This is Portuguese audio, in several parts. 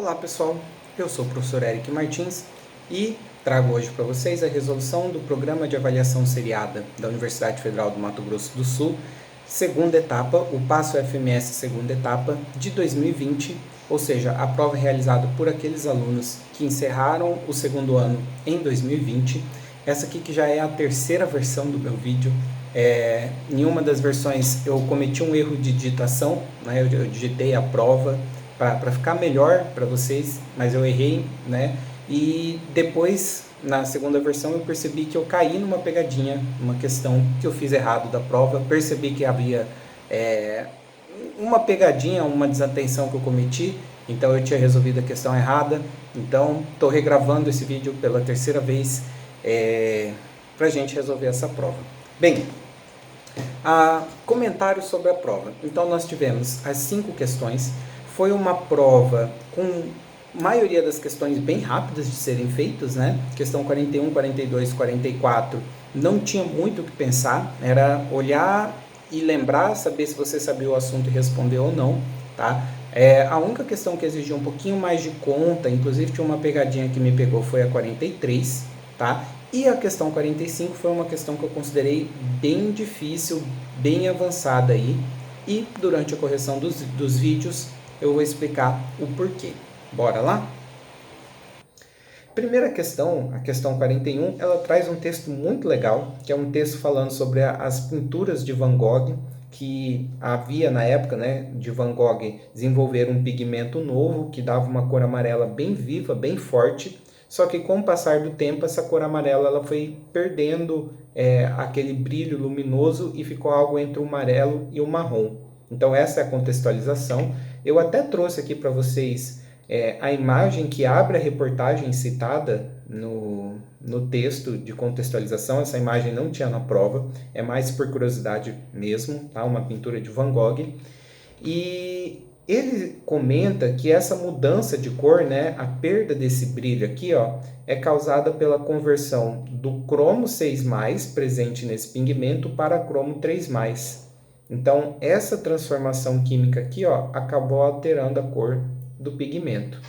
Olá pessoal, eu sou o professor Eric Martins e trago hoje para vocês a resolução do Programa de Avaliação Seriada da Universidade Federal do Mato Grosso do Sul, segunda etapa, o Passo FMS segunda etapa de 2020, ou seja, a prova realizada por aqueles alunos que encerraram o segundo ano em 2020. Essa aqui que já é a terceira versão do meu vídeo. Em uma das versões eu cometi um erro de digitação, né? Eu digitei a prova para ficar melhor para vocês, mas eu errei, né? E depois, na segunda versão, eu percebi que eu caí numa pegadinha, uma questão que eu fiz errado da prova, percebi que havia uma pegadinha, uma desatenção que eu cometi, então eu tinha resolvido a questão errada, então estou regravando esse vídeo pela terceira vez para a gente resolver essa prova. Bem, comentários sobre a prova. Então nós tivemos as 5 questões. Foi uma prova com maioria das questões bem rápidas de serem feitas, né? Questão 41, 42, 44, não tinha muito o que pensar, era olhar e lembrar, saber se você sabia o assunto e responder ou não, tá? A única questão que exigia um pouquinho mais de conta, inclusive tinha uma pegadinha que me pegou, foi a 43, tá? E a questão 45 foi uma questão que eu considerei bem difícil, bem avançada aí, e durante a correção dos vídeos eu vou explicar o porquê. Bora lá? Primeira questão, a questão 41, ela traz um texto muito legal, que é um texto falando sobre as pinturas de Van Gogh, que havia na época, né, de Van Gogh desenvolver um pigmento novo, que dava uma cor amarela bem viva, bem forte, só que com o passar do tempo, essa cor amarela ela foi perdendo aquele brilho luminoso e ficou algo entre o amarelo e o marrom. Então essa é a contextualização. Eu até trouxe aqui para vocês a imagem que abre a reportagem citada no texto de contextualização. Essa imagem não tinha na prova, é mais por curiosidade mesmo, tá? Uma pintura de Van Gogh. E ele comenta que essa mudança de cor, né, a perda desse brilho aqui, ó, é causada pela conversão do cromo 6+, presente nesse pigmento, para cromo 3+. Então, essa transformação química aqui, ó, acabou alterando a cor do pigmento.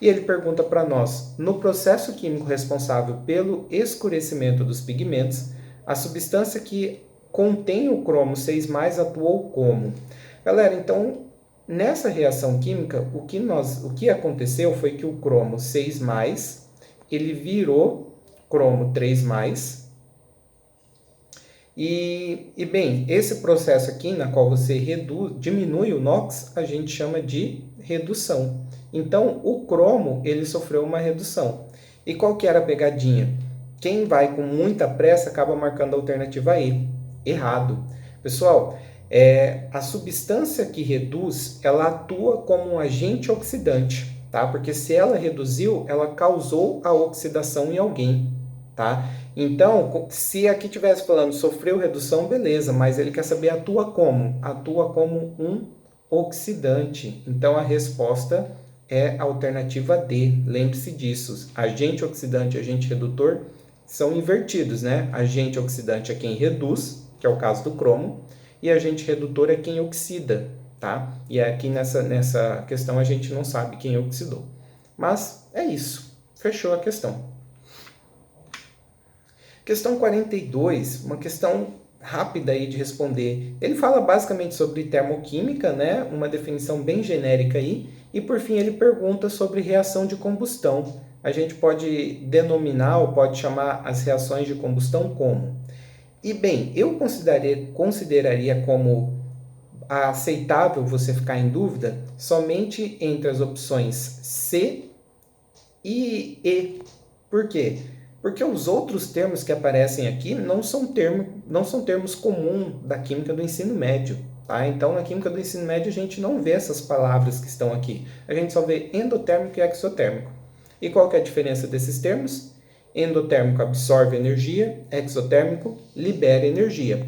E ele pergunta para nós, no processo químico responsável pelo escurecimento dos pigmentos, a substância que contém o cromo 6+ atuou como? Galera, então, nessa reação química, o que aconteceu foi que o cromo 6+, ele virou cromo 3+, e bem, esse processo aqui, na qual você diminui o NOx, a gente chama de redução. Então, o cromo, ele sofreu uma redução. E qual que era a pegadinha? Quem vai com muita pressa acaba marcando a alternativa E. Errado. Pessoal, a substância que reduz, ela atua como um agente oxidante, tá? Porque se ela reduziu, ela causou a oxidação em alguém, tá? Então, se aqui estivesse falando sofreu redução, beleza, mas ele quer saber atua como? Atua como um oxidante. Então, a resposta é a alternativa D. Lembre-se disso. Agente oxidante e agente redutor são invertidos, né? Agente oxidante é quem reduz, que é o caso do cromo, e agente redutor é quem oxida, tá? E aqui nessa questão a gente não sabe quem oxidou. Mas é isso. Fechou a questão. Questão 42, uma questão rápida aí de responder. Ele fala basicamente sobre termoquímica, né? Uma definição bem genérica aí. E por fim ele pergunta sobre reação de combustão. A gente pode denominar ou pode chamar as reações de combustão como? E bem, eu consideraria como aceitável você ficar em dúvida somente entre as opções C e E. Por quê? Porque os outros termos que aparecem aqui não são termos comuns da química do ensino médio. Tá? Então, na química do ensino médio, a gente não vê essas palavras que estão aqui. A gente só vê endotérmico e exotérmico. E qual que é a diferença desses termos? Endotérmico absorve energia, exotérmico libera energia.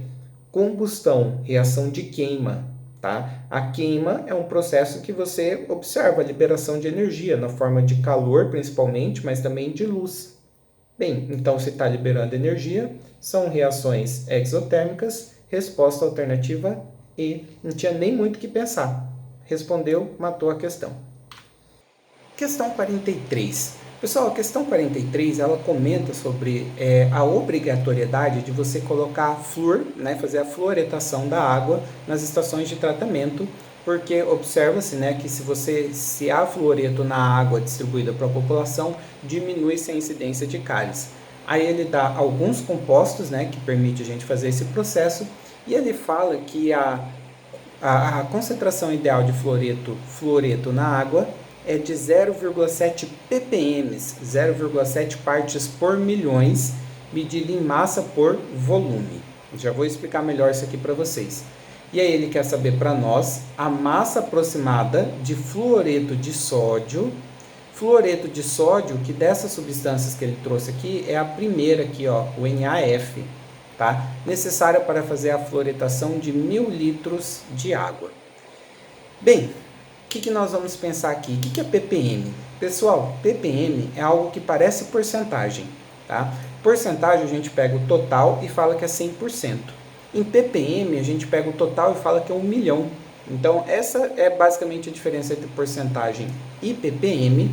Combustão, reação de queima. Tá? A queima é um processo que você observa a liberação de energia, na forma de calor principalmente, mas também de luz. Bem, então se está liberando energia, são reações exotérmicas, resposta alternativa E. Não tinha nem muito o que pensar. Respondeu, matou a questão. Questão 43. Pessoal, a questão 43, ela comenta sobre a obrigatoriedade de você colocar flúor, né, fazer a fluoretação da água nas estações de tratamento, porque observa-se, né, que se há fluoreto na água distribuída para a população, diminui-se a incidência de cáries. Aí ele dá alguns compostos, né, que permite a gente fazer esse processo, e ele fala que a concentração ideal de fluoreto na água é de 0,7 ppm, 0,7 partes por milhões, medida em massa por volume. Já vou explicar melhor isso aqui para vocês. E aí ele quer saber para nós a massa aproximada de fluoreto de sódio. Fluoreto de sódio, que dessas substâncias que ele trouxe aqui, é a primeira aqui, ó, o NaF, tá? Necessária para fazer a fluoretação de 1000 litros de água. Bem, o que nós vamos pensar aqui? O que é ppm? Pessoal, ppm é algo que parece porcentagem, tá? Porcentagem a gente pega o total e fala que é 100%. Em ppm a gente pega o total e fala que é 1 milhão. Então essa é basicamente a diferença entre porcentagem e ppm.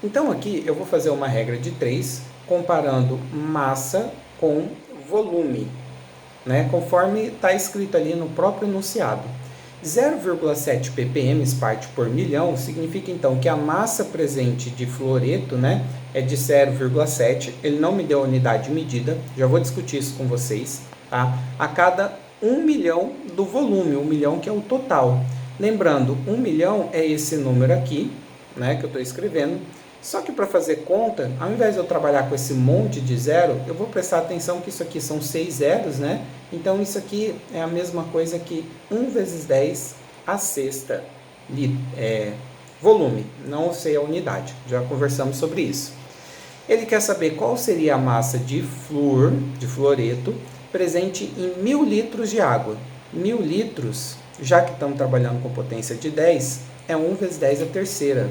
Então aqui eu vou fazer uma regra de 3, comparando massa com volume, né? Conforme está escrito ali no próprio enunciado. 0,7 ppm parte por milhão significa então que a massa presente de fluoreto, né, é de 0,7. Ele não me deu a unidade de medida, já vou discutir isso com vocês, tá? A cada 1 milhão do volume, 1 milhão que é o total. Lembrando, 1 milhão é esse número aqui, né, que eu estou escrevendo. Só que para fazer conta, ao invés de eu trabalhar com esse monte de zero, eu vou prestar atenção que isso aqui são 6 zeros, né? Então isso aqui é a mesma coisa que 1 vezes 10 a sexta volume, não sei a unidade, já conversamos sobre isso. Ele quer saber qual seria a massa de fluoreto, presente em 1000 litros de água. 1000 litros, já que estamos trabalhando com potência de 10, é 1 vezes 10 a terceira,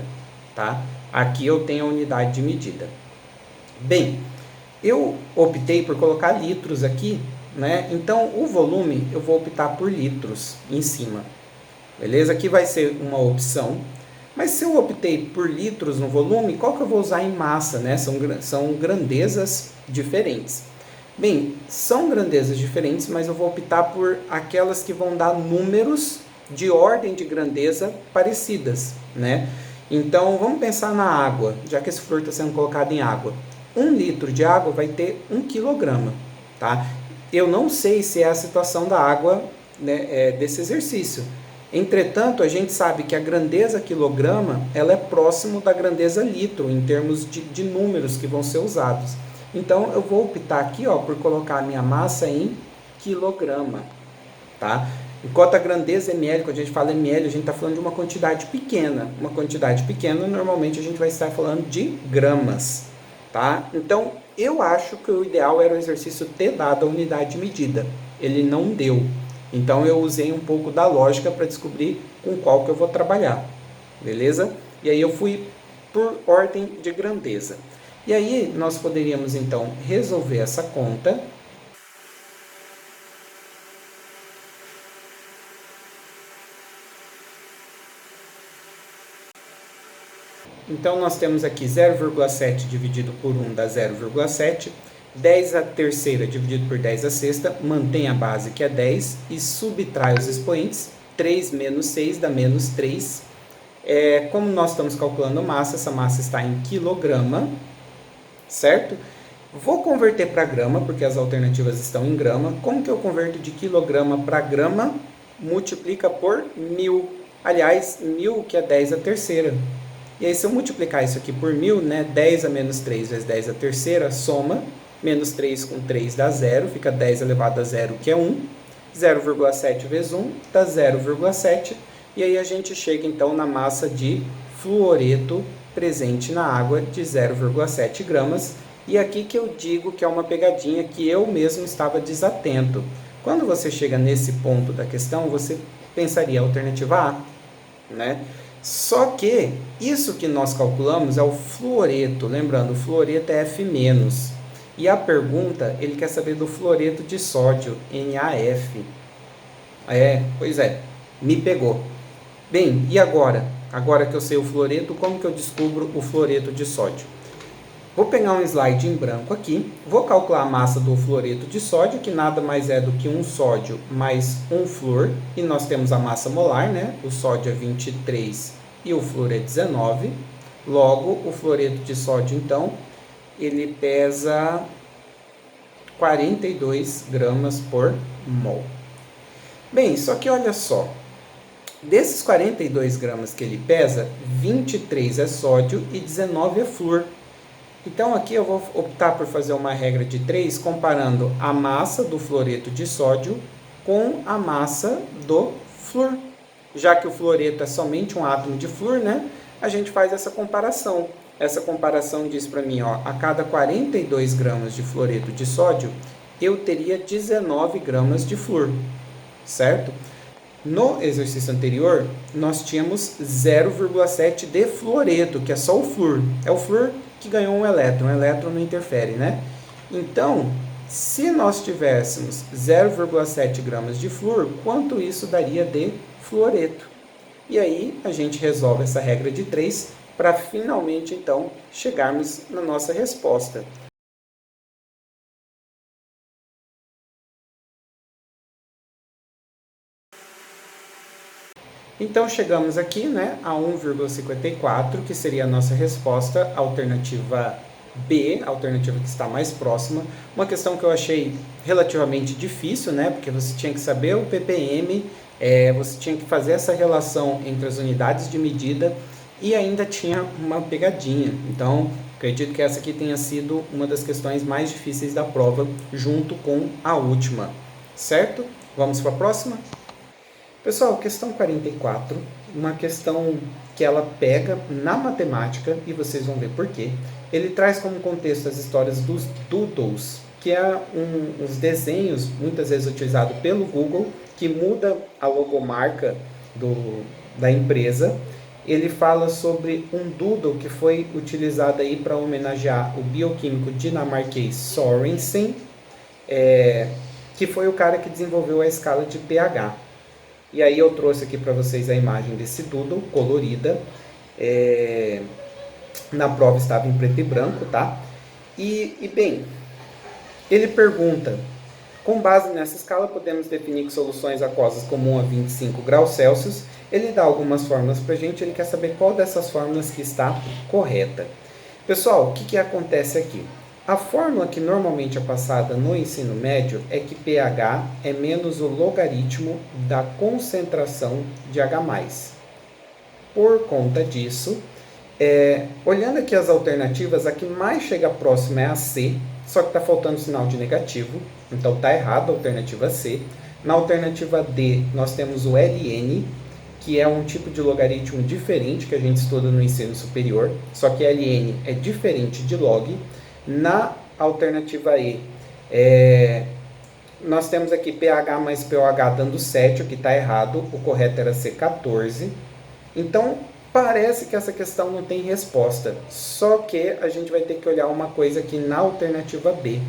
tá? Aqui eu tenho a unidade de medida. Bem, eu optei por colocar litros aqui, né? Então, o volume eu vou optar por litros em cima. Beleza? Aqui vai ser uma opção. Mas se eu optei por litros no volume, qual que eu vou usar em massa, né? São grandezas diferentes. Bem, são grandezas diferentes, mas eu vou optar por aquelas que vão dar números de ordem de grandeza parecidas, né? Então, vamos pensar na água, já que esse flúor está sendo colocado em água. 1 litro de água vai ter 1 quilograma, tá? Eu não sei se é a situação da água, né, desse exercício. Entretanto, a gente sabe que a grandeza quilograma, ela é próximo da grandeza litro, em termos de números que vão ser usados. Então, eu vou optar aqui, ó, por colocar a minha massa em quilograma, tá? Enquanto a grandeza ml, quando a gente fala ml, a gente está falando de uma quantidade pequena. Uma quantidade pequena, normalmente a gente vai estar falando de gramas, tá? Então, eu acho que o ideal era o exercício ter dado a unidade de medida. Ele não deu. Então, eu usei um pouco da lógica para descobrir com qual que eu vou trabalhar, beleza? E aí eu fui por ordem de grandeza. E aí, nós poderíamos, então, resolver essa conta. Então, nós temos aqui 0,7 dividido por 1 dá 0,7. 10 a terceira dividido por 10 a sexta, mantém a base que é 10 e subtrai os expoentes. 3 menos 6 dá menos 3. Como nós estamos calculando massa, essa massa está em quilograma, certo? Vou converter para grama, porque as alternativas estão em grama. Como que eu converto de quilograma para grama? Multiplica por 1000. Aliás, 1000 que é 10 a terceira. E aí, se eu multiplicar isso aqui por 1000, né, 10 a menos 3 vezes 10 a terceira, soma, menos 3 com 3 dá 0, fica 10 elevado a 0, que é 1. 0,7 vezes 1 dá 0,7. E aí a gente chega, então, na massa de fluoreto presente na água de 0,7 gramas. E aqui que eu digo que é uma pegadinha que eu mesmo estava desatento. Quando você chega nesse ponto da questão, você pensaria a alternativa A, né? Só que isso que nós calculamos é o fluoreto, lembrando, o fluoreto é F-. E a pergunta, ele quer saber do fluoreto de sódio, NaF. Pois é, me pegou. Bem, e agora? agora que eu sei o fluoreto, como que eu descubro o fluoreto de sódio? Vou pegar um slide em branco aqui, vou calcular a massa do fluoreto de sódio, que nada mais é do que um sódio mais um flúor, e nós temos a massa molar, né? O sódio é 23 e o flúor é 19. Logo, o fluoreto de sódio, então, ele pesa 42 gramas por mol. Bem, só que olha só, desses 42 gramas que ele pesa, 23 é sódio e 19 é flúor. Então aqui eu vou optar por fazer uma regra de 3, comparando a massa do fluoreto de sódio com a massa do flúor. Já que o fluoreto é somente um átomo de flúor, né? A gente faz essa comparação. Essa comparação diz para mim, ó, a cada 42 gramas de fluoreto de sódio, eu teria 19 gramas de flúor, certo? No exercício anterior, nós tínhamos 0,7 de fluoreto, que é só o flúor. É o flúor que ganhou um elétron. O elétron não interfere, né? Então, se nós tivéssemos 0,7 gramas de flúor, quanto isso daria de fluoreto? E aí, a gente resolve essa regra de 3 para finalmente, então, chegarmos na nossa resposta. Então, chegamos aqui, né, a 1,54, que seria a nossa resposta, alternativa B, a alternativa que está mais próxima. Uma questão que eu achei relativamente difícil, né, porque você tinha que saber o ppm, você tinha que fazer essa relação entre as unidades de medida e ainda tinha uma pegadinha. Então, acredito que essa aqui tenha sido uma das questões mais difíceis da prova, junto com a última, certo? Vamos para a próxima? Pessoal, questão 44, uma questão que ela pega na matemática, e vocês vão ver por quê. Ele traz como contexto as histórias dos doodles, que é uns desenhos, muitas vezes utilizados pelo Google, que muda a logomarca da empresa. Ele fala sobre um doodle que foi utilizado aí para homenagear o bioquímico dinamarquês Sorensen, que foi o cara que desenvolveu a escala de pH. E aí eu trouxe aqui para vocês a imagem desse doodle, colorida. Na prova estava em preto e branco, tá? E bem, ele pergunta, com base nessa escala, podemos definir que soluções aquosas com 1 a 25 graus Celsius. Ele dá algumas fórmulas para a gente, ele quer saber qual dessas fórmulas que está correta. Pessoal, o que acontece aqui? A fórmula que normalmente é passada no ensino médio é que pH é menos o logaritmo da concentração de H+. Por conta disso, olhando aqui as alternativas, a que mais chega próxima é a C, só que está faltando sinal de negativo, então está errado a alternativa C. Na alternativa D, nós temos o ln, que é um tipo de logaritmo diferente que a gente estuda no ensino superior, só que ln é diferente de log. Na alternativa E, nós temos aqui pH mais pOH dando 7, o que está errado, o correto era ser 14. Então, parece que essa questão não tem resposta, só que a gente vai ter que olhar uma coisa aqui na alternativa B.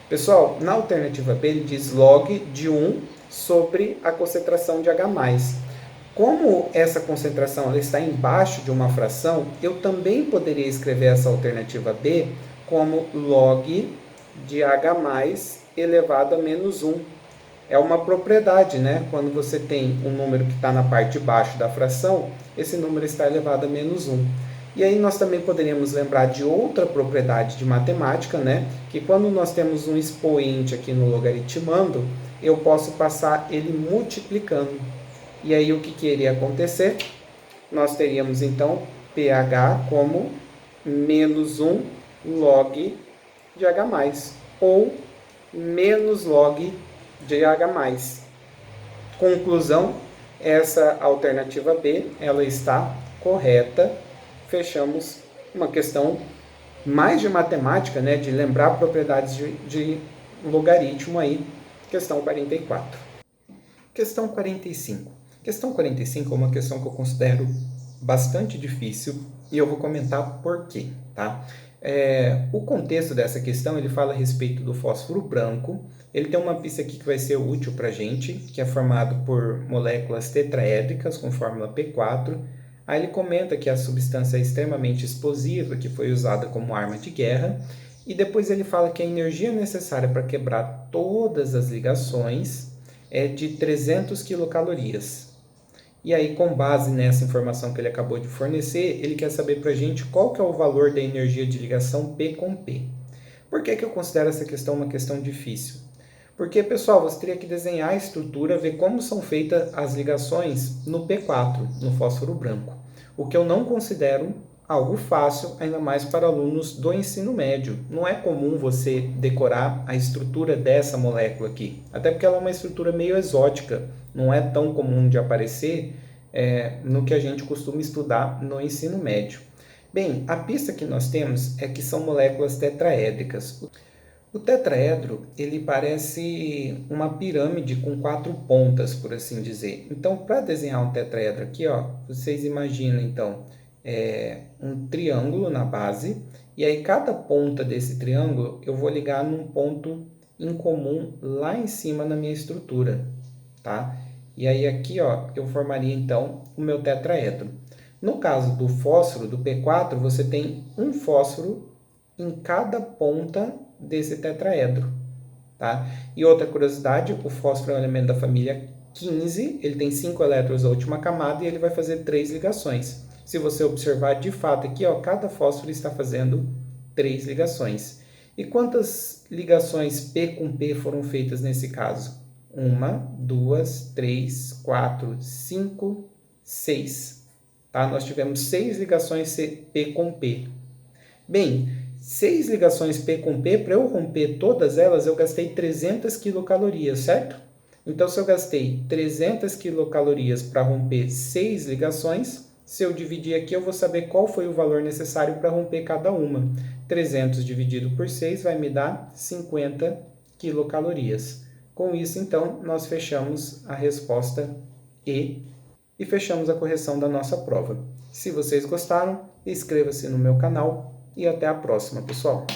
Pessoal, na alternativa B ele diz log de 1 sobre a concentração de H+. Como essa concentração ela está embaixo de uma fração, eu também poderia escrever essa alternativa B como log de H+ elevado a menos 1. É uma propriedade, né? Quando você tem um número que está na parte de baixo da fração, esse número está elevado a menos 1. E aí nós também poderíamos lembrar de outra propriedade de matemática, né? Que quando nós temos um expoente aqui no logaritmando, eu posso passar ele multiplicando. E aí o que iria acontecer? Nós teríamos então pH como menos 1 log de H+, ou menos log de H+. Conclusão, essa alternativa B, ela está correta. Fechamos uma questão mais de matemática, né, de lembrar propriedades de logaritmo aí, questão 44. Questão 45. Questão 45 é uma questão que eu considero bastante difícil e eu vou comentar por quê, tá? O contexto dessa questão, ele fala a respeito do fósforo branco. Ele tem uma pista aqui que vai ser útil para a gente, que é formado por moléculas tetraédricas com fórmula P4. Aí ele comenta que a substância é extremamente explosiva, que foi usada como arma de guerra, e depois ele fala que a energia necessária para quebrar todas as ligações é de 300 quilocalorias. E aí, com base nessa informação que ele acabou de fornecer, ele quer saber para a gente qual que é o valor da energia de ligação P com P. Por que eu considero essa questão uma questão difícil? Porque, pessoal, você teria que desenhar a estrutura, ver como são feitas as ligações no P4, no fósforo branco. O que eu não considero algo fácil, ainda mais para alunos do ensino médio. Não é comum você decorar a estrutura dessa molécula aqui, até porque ela é uma estrutura meio exótica, não é tão comum de aparecer no que a gente costuma estudar no ensino médio. Bem, a pista que nós temos é que são moléculas tetraédricas. O tetraedro, ele parece uma pirâmide com 4 pontas, por assim dizer. Então, para desenhar um tetraedro aqui, ó, vocês imaginam, então, um triângulo na base, e aí cada ponta desse triângulo eu vou ligar num ponto em comum lá em cima na minha estrutura, tá? E aí aqui, ó, eu formaria, então, o meu tetraedro. No caso do fósforo, do P4, você tem um fósforo em cada ponta desse tetraedro, tá? E outra curiosidade, o fósforo é um elemento da família 15, ele tem 5 elétrons na última camada e ele vai fazer 3 ligações. Se você observar de fato aqui, ó, cada fósforo está fazendo 3 ligações. E quantas ligações P com P foram feitas nesse caso? 1, 2, 3, 4, 5, 6. Tá? Nós tivemos 6 ligações P com P. Bem, 6 ligações P com P, para eu romper todas elas, eu gastei 300 quilocalorias, certo? Então, se eu gastei 300 quilocalorias para romper 6 ligações, se eu dividir aqui, eu vou saber qual foi o valor necessário para romper cada uma. 300 dividido por 6 vai me dar 50 quilocalorias. Com isso, então, nós fechamos a resposta E e fechamos a correção da nossa prova. Se vocês gostaram, inscreva-se no meu canal e até a próxima, pessoal!